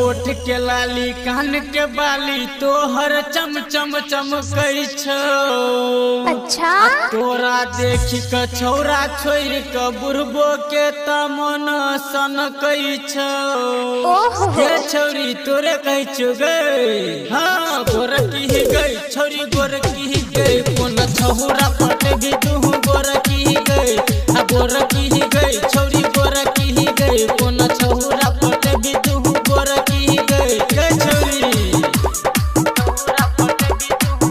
होठ के लाली कान के बाली तोहर चम चम चमकै छौ। अच्छा तोरा देख के छौरा छोड़ के बुढ़बो के तमन सनकै छौ। ओहो हे छौरी तोरे कहै छौ गई हाँ गोरकी गई छौरी गोरकी गई कोन छौरा पटे भी तू गोरकी गई आ गोरकी गई छौरी गोरकी गई कोन छौरा पटे भी तू गोरकी गई के छौरी छौरा पटे भी तू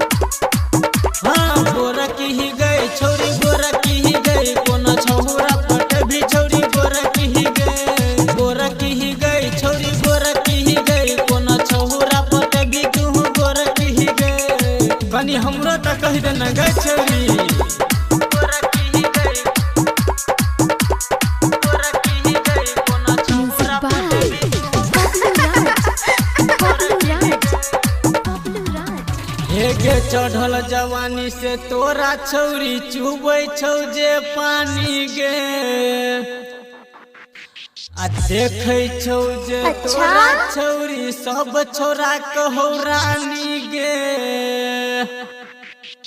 हाँ गोरकी गई छौरी गोरकी गई कोन छौरा पटे भी छौरी गोरकी गई गोरकी गई छौरी गोरकी गई कोन छौरा पटे भी तू गोरकी गई कनी हमरो त कहि दे न गई छौरी चढ़ल जवानी से तोरा छौरी चुबै छौ जे पानी गे आ देखै छौ जे तोरा छौरी सब छोरा कहौ रानी गे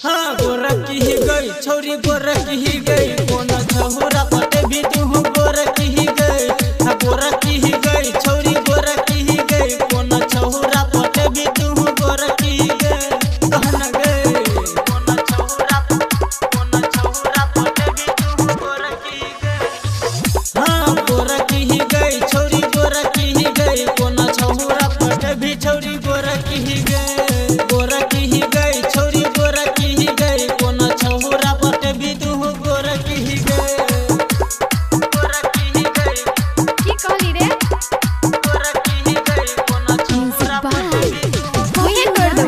हाँ गोरकी गई छौरी गोरकी गई कोन छौरा पटे भी तू गोरकी गई आ गोरकी गई छौरी गोरकी गई कोन छौरा पटे भी तू गोरकी गई कहना गई कोन छौरा पटे भी तू गोरकी गई हाँ गोरकी गई छौरी गोरकी गई कोन छौरा पटे भी छौरी गोरकी गई गोरकी गई छौरी गोरकी गई कोन छौरा पटे भी तू गोरकी गई गोरकी गई की कहली रे गोरकी गई कोन छौरा पटे भी तू ओए कर दो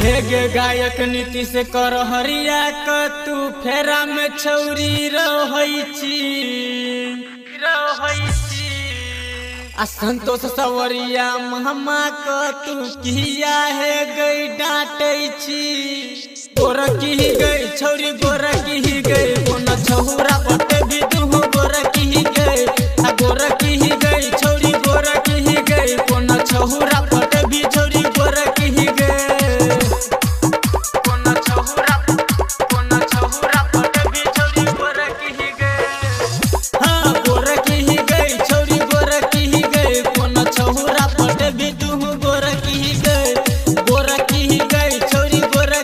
हे गे गायक नीतीश कर हरिया क तू फेरा में छौरी रहै छी आ संतोष सवरिया महमा क तू किया है गई डांटै छी गोरकी गई छौरी गोरकी गई कोन छौरा पटे